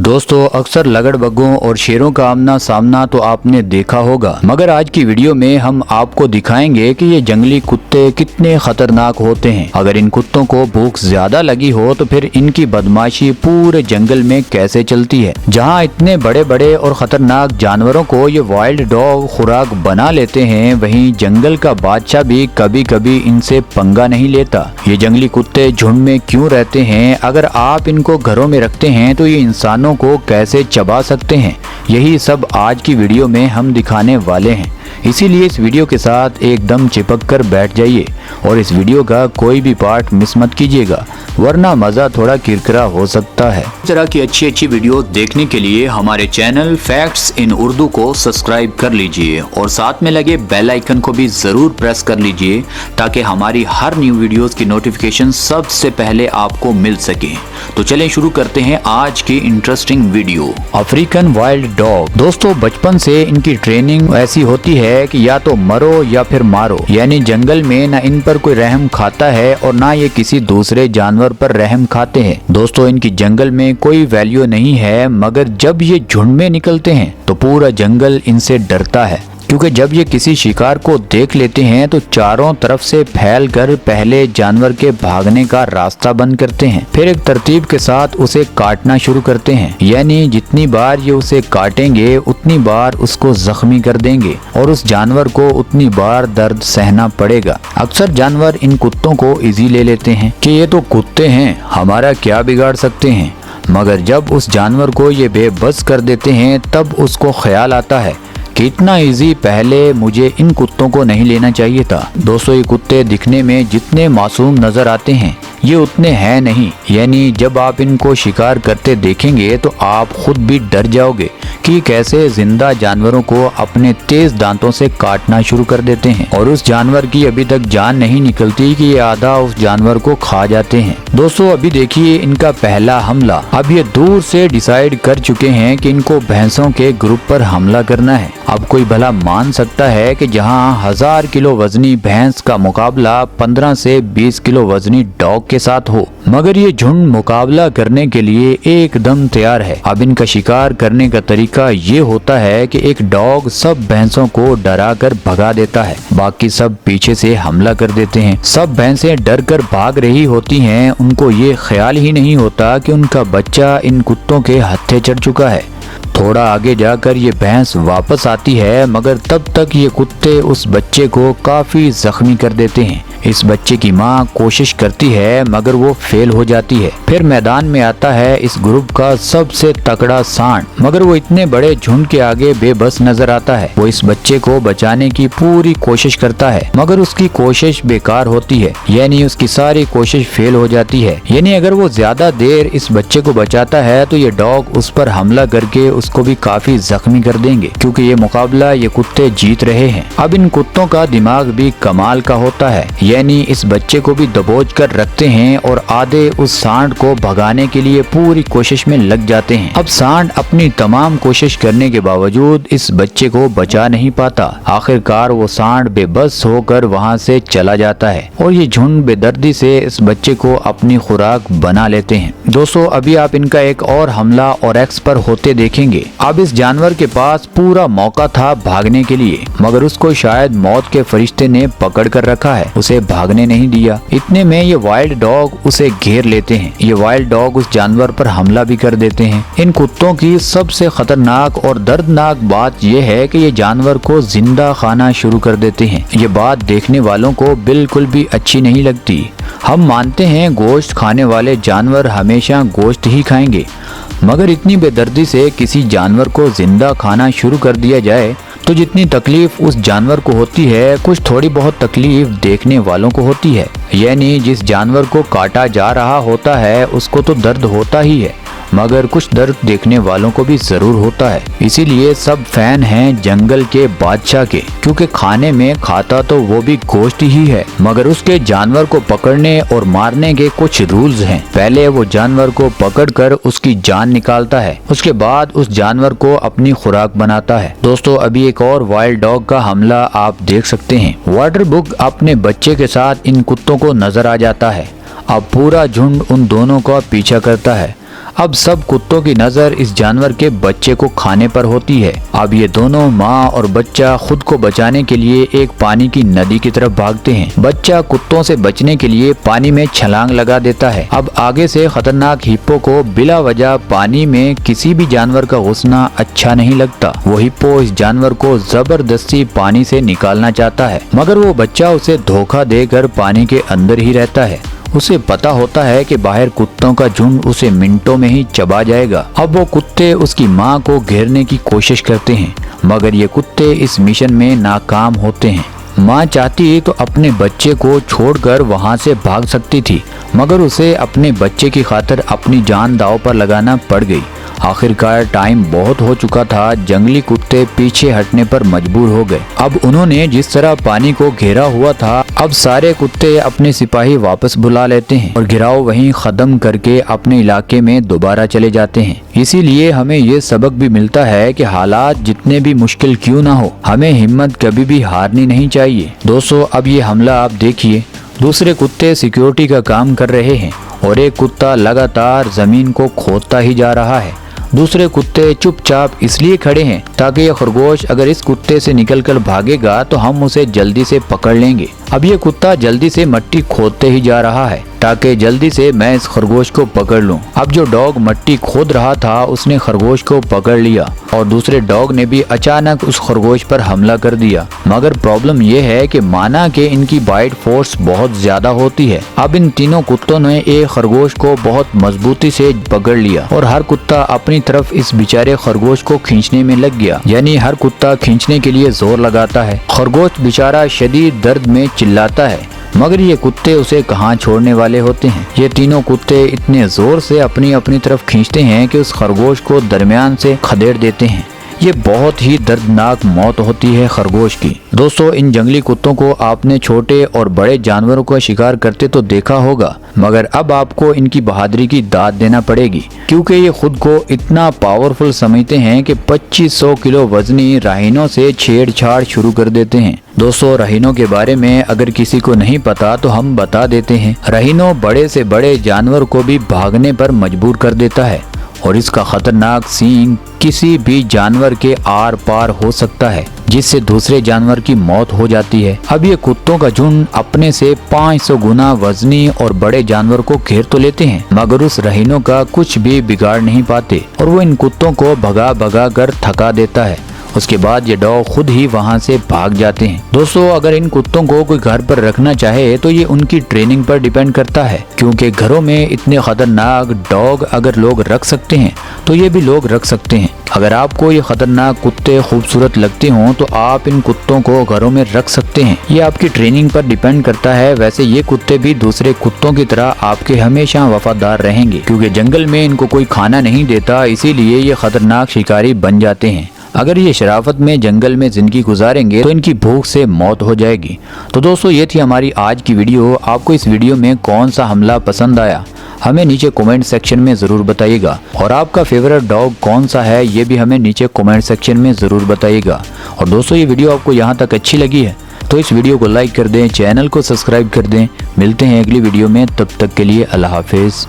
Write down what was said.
दोस्तों अक्सर लगड़बग्गों और शेरों का आमना सामना तो आपने देखा होगा, मगर आज की वीडियो में हम आपको दिखाएंगे कि ये जंगली कुत्ते कितने खतरनाक होते हैं। अगर इन कुत्तों को भूख ज्यादा लगी हो तो फिर इनकी बदमाशी पूरे जंगल में कैसे चलती है। जहाँ इतने बड़े बड़े और खतरनाक जानवरों को ये वाइल्ड डॉग खुराक बना लेते हैं, वहीं जंगल का बादशाह भी कभी कभी इनसे पंगा नहीं लेता। ये जंगली कुत्ते झुंड में क्यों रहते हैं? अगर आप इनको घरों में रखते हैं तो ये इंसानों को कैसे चबा सकते हैं, यही सब आज की वीडियो में हम दिखाने वाले हैं। इसीलिए इस वीडियो के साथ एकदम चिपक कर बैठ जाइए और इस वीडियो का कोई भी पार्ट मिस मत कीजिएगा, वरना मजा थोड़ा किरकिरा हो सकता है। इस तरह की अच्छी वीडियो देखने के लिए हमारे चैनल फैक्ट्स इन उर्दू को सब्सक्राइब कर लीजिए और साथ में लगे बेल आइकन को भी जरूर प्रेस कर लीजिए ताकि हमारी हर न्यू वीडियोस की नोटिफिकेशन सबसे पहले आपको मिल सके। तो चलें शुरू करते हैं आज की interesting video. African wild dog. दोस्तों बचपन से इनकी ट्रेनिंग ऐसी होती है कि या तो मरो या फिर मारो, यानी जंगल में ना इन पर कोई रहम खाता है और ना ये किसी दूसरे जानवर पर रहम खाते हैं। दोस्तों इनकी जंगल में कोई वैल्यू नहीं है, मगर जब ये झुंड में निकलते हैं तो पूरा जंगल इनसे डरता है, क्योंकि जब ये किसी शिकार को देख लेते हैं तो चारों तरफ से फैलकर पहले जानवर के भागने का रास्ता बंद करते हैं, फिर एक तरतीब के साथ उसे काटना शुरू करते हैं। यानी जितनी बार ये उसे काटेंगे उतनी बार उसको जख्मी कर देंगे और उस जानवर को उतनी बार दर्द सहना पड़ेगा। अक्सर जानवर इन कुत्तों को इजी ले लेते हैं कि ये तो कुत्ते हैं, हमारा क्या बिगाड़ सकते हैं, मगर जब उस जानवर को ये बेबस कर देते हैं तब उसको ख्याल आता है कि इतना इजी पहले मुझे इन कुत्तों को नहीं लेना चाहिए था। दोस्तों ये कुत्ते दिखने में जितने मासूम नजर आते हैं ये उतने हैं नहीं, यानी जब आप इनको शिकार करते देखेंगे तो आप खुद भी डर जाओगे कि कैसे जिंदा जानवरों को अपने तेज दांतों से काटना शुरू कर देते हैं और उस जानवर की अभी तक जान नहीं निकलती कि ये आधा उस जानवर को खा जाते हैं। दोस्तों अभी देखिए इनका पहला हमला। अब ये दूर से डिसाइड कर चुके हैं कि इनको भैंसों के ग्रुप पर हमला करना है। अब कोई भला मान सकता है कि जहां 1000 किलो वजनी भैंस का मुकाबला 15 से 20 किलो वजनी डॉग के साथ हो, मगर ये झुंड मुकाबला करने के लिए एकदम तैयार है। अब इनका शिकार करने का तरीका ये होता है कि एक डॉग सब भैंसों को डरा कर भगा देता है, बाकी सब पीछे से हमला कर देते हैं। सब भैंसें डर कर भाग रही होती हैं, उनको ये ख्याल ही नहीं होता कि उनका बच्चा इन कुत्तों के हत्थे चढ़ चुका है। थोड़ा आगे जाकर ये भैंस वापस आती है, मगर तब तक ये कुत्ते उस बच्चे को काफी जख्मी कर देते हैं। इस बच्चे की माँ कोशिश करती है मगर वो फेल हो जाती है। फिर मैदान में आता है इस ग्रुप का सबसे तगड़ा सांड, मगर वो इतने बड़े झुंड के आगे बेबस नजर आता है। वो इस बच्चे को बचाने की पूरी कोशिश करता है, मगर उसकी कोशिश बेकार होती है, यानी उसकी सारी कोशिश फेल हो जाती है। यानी अगर वो ज्यादा देर इस बच्चे को बचाता है तो ये डॉग उस पर हमला करके उसको भी काफी जख्मी कर देंगे, क्योंकि ये मुकाबला ये कुत्ते जीत रहे हैं। अब इन कुत्तों का दिमाग भी कमाल का होता है, यानी इस बच्चे को भी दबोच कर रखते हैं और आधे उस सांड को भगाने के लिए पूरी कोशिश में लग जाते हैं। अब सांड अपनी तमाम कोशिश करने के बावजूद इस बच्चे को बचा नहीं पाता। आखिरकार वो सांड बेबस होकर वहां से चला जाता है और ये झुंड बेदर्दी से इस बच्चे को अपनी खुराक बना लेते हैं। दोस्तों अभी आप इनका एक और हमला और एक्स पर होते देखेंगे। अब इस जानवर के पास पूरा मौका था भागने के लिए, मगर उसको शायद मौत के फरिश्ते ने पकड़ कर रखा है, उसे भागने नहीं दिया। इतने में ये वाइल्ड डॉग उसे घेर लेते हैं। ये वाइल्ड डॉग उस जानवर पर हमला भी कर देते हैं। इन कुत्तों की सबसे खतरनाक और दर्दनाक बात यह है कि ये जानवर को जिंदा खाना शुरू कर देते हैं। ये बात देखने वालों को बिल्कुल भी अच्छी नहीं लगती। हम मानते हैं गोश्त खाने वाले जानवर हमेशा गोश्त ही खाएंगे, मगर इतनी बेदर्दी से किसी जानवर को जिंदा खाना शुरू कर दिया जाए तो जितनी तकलीफ उस जानवर को होती है, कुछ थोड़ी बहुत तकलीफ देखने वालों को होती है। यानी जिस जानवर को काटा जा रहा होता है उसको तो दर्द होता ही है, मगर कुछ दर्द देखने वालों को भी जरूर होता है। इसीलिए सब फैन हैं जंगल के बादशाह के, क्योंकि खाने में खाता तो वो भी गोश्त ही है, मगर उसके जानवर को पकड़ने और मारने के कुछ रूल्स हैं। पहले वो जानवर को पकड़कर उसकी जान निकालता है, उसके बाद उस जानवर को अपनी खुराक बनाता है। दोस्तों अभी एक और वाइल्ड डॉग का हमला आप देख सकते हैं। वाटर बुग अपने बच्चे के साथ इन कुत्तों को नजर आ जाता है। अब पूरा झुंड उन दोनों का पीछा करता है। अब सब कुत्तों की नजर इस जानवर के बच्चे को खाने पर होती है। अब ये दोनों माँ और बच्चा खुद को बचाने के लिए एक पानी की नदी की तरफ भागते हैं। बच्चा कुत्तों से बचने के लिए पानी में छलांग लगा देता है। अब आगे से खतरनाक हिप्पो को बिला वजह पानी में किसी भी जानवर का घुसना अच्छा नहीं लगता। वो हिप्पो इस जानवर को जबरदस्ती पानी से निकालना चाहता है, मगर वो बच्चा उसे धोखा देकर पानी के अंदर ही रहता है। उसे पता होता है कि बाहर कुत्तों का झुंड उसे मिनटों में ही चबा जाएगा। अब वो कुत्ते उसकी माँ को घेरने की कोशिश करते हैं, मगर ये कुत्ते इस मिशन में नाकाम होते हैं। माँ चाहती तो अपने बच्चे को छोड़कर वहाँ से भाग सकती थी, मगर उसे अपने बच्चे की खातिर अपनी जान दांव पर लगाना पड़ गई। आखिरकार टाइम बहुत हो चुका था, जंगली कुत्ते पीछे हटने पर मजबूर हो गए। अब उन्होंने जिस तरह पानी को घेरा हुआ था, अब सारे कुत्ते अपने सिपाही वापस बुला लेते हैं और घिराव वहीं खत्म करके अपने इलाके में दोबारा चले जाते हैं। इसीलिए हमें ये सबक भी मिलता है कि हालात जितने भी मुश्किल क्यों ना हो, हमें हिम्मत कभी भी हारनी नहीं चाहिए। दोस्तों, अब ये हमला आप देखिए। दूसरे कुत्ते सिक्योरिटी का काम कर रहे हैं और एक कुत्ता लगातार जमीन को खोदता ही जा रहा है। दूसरे कुत्ते चुपचाप इसलिए खड़े हैं ताकि ये खरगोश अगर इस कुत्ते से निकलकर भागेगा तो हम उसे जल्दी से पकड़ लेंगे। अब ये कुत्ता जल्दी से मिट्टी खोदते ही जा रहा है ताकि जल्दी से मैं इस खरगोश को पकड़ लूं। अब जो डॉग मिट्टी खोद रहा था उसने खरगोश को पकड़ लिया और दूसरे डॉग ने भी अचानक उस खरगोश पर हमला कर दिया। मगर प्रॉब्लम ये है कि माना कि इनकी बाइट फोर्स बहुत ज्यादा होती है। अब इन तीनों कुत्तों ने एक खरगोश को बहुत मजबूती से पकड़ लिया और हर कुत्ता अपनी तरफ इस बेचारे खरगोश को खींचने में लग गया। यानी हर कुत्ता खींचने के लिए जोर लगाता है। खरगोश बेचारा शदीद दर्द में चिल्लाता है, मगर ये कुत्ते उसे कहाँ छोड़ने वाले होते हैं। ये तीनों कुत्ते इतने जोर से अपनी अपनी तरफ खींचते हैं कि उस खरगोश को दरमियान से खदेड़ देते हैं। ये बहुत ही दर्दनाक मौत होती है खरगोश की। दोस्तों, इन जंगली कुत्तों को आपने छोटे और बड़े जानवरों का शिकार करते तो देखा होगा, मगर अब आपको इनकी बहादुरी की दाद देना पड़ेगी, क्योंकि ये खुद को इतना पावरफुल समझते हैं कि 2500 किलो वजनी राहिनों से छेड़छाड़ शुरू कर देते हैं। दोस्तों, राहिनों के बारे में अगर किसी को नहीं पता तो हम बता देते हैं। राहिनों बड़े से बड़े जानवर को भी भागने पर मजबूर कर देता है और इसका खतरनाक सींग किसी भी जानवर के आर पार हो सकता है, जिससे दूसरे जानवर की मौत हो जाती है। अब ये कुत्तों का झुंड अपने से 500 गुना वजनी और बड़े जानवर को घेर तो लेते हैं, मगर उस राहिनों का कुछ भी बिगाड़ नहीं पाते और वो इन कुत्तों को भगा भगा कर थका देता है। उसके बाद ये डॉग खुद ही वहाँ से भाग जाते हैं। दोस्तों, अगर इन कुत्तों को कोई घर पर रखना चाहे तो ये उनकी ट्रेनिंग पर डिपेंड करता है, क्योंकि घरों में इतने खतरनाक डॉग अगर लोग रख सकते हैं तो ये भी लोग रख सकते हैं। अगर आपको ये खतरनाक कुत्ते खूबसूरत लगते हों तो आप इन कुत्तों को घरों में रख सकते हैं। ये आपकी ट्रेनिंग पर डिपेंड करता है। वैसे ये कुत्ते भी दूसरे कुत्तों की तरह आपके हमेशा वफादार रहेंगे, क्योंकि जंगल में इनको कोई खाना नहीं देता, इसीलिए ये खतरनाक शिकारी बन जाते हैं। अगर ये शराफत में जंगल में जिंदगी गुजारेंगे तो इनकी भूख से मौत हो जाएगी। तो दोस्तों, ये थी हमारी आज की वीडियो। आपको इस वीडियो में कौन सा हमला पसंद आया, हमें नीचे कमेंट सेक्शन में ज़रूर बताइएगा। और आपका फेवरेट डॉग कौन सा है, ये भी हमें नीचे कमेंट सेक्शन में ज़रूर बताइएगा। और दोस्तों, ये वीडियो आपको यहाँ तक अच्छी लगी है तो इस वीडियो को लाइक कर दें, चैनल को सब्सक्राइब कर दें। मिलते हैं अगली वीडियो में, तब तक के लिए अल्लाह हाफिज़।